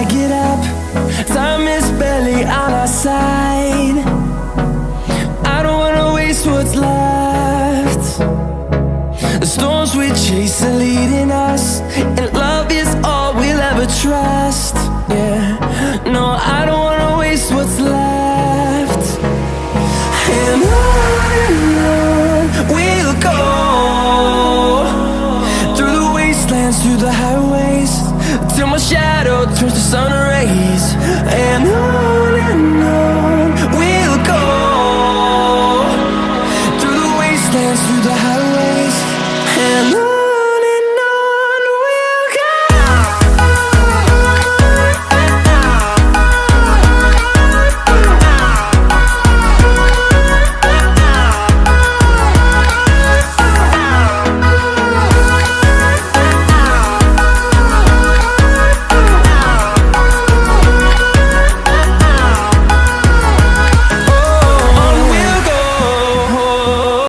I get up, time is barely on our side. I don't wanna waste what's left. The storms we chase are leading us, and love is all we'll ever trust. Yeah, no, I don't wanna waste what's left. And on we'll go, through the wastelands, through the highways, till my shadow turns to sun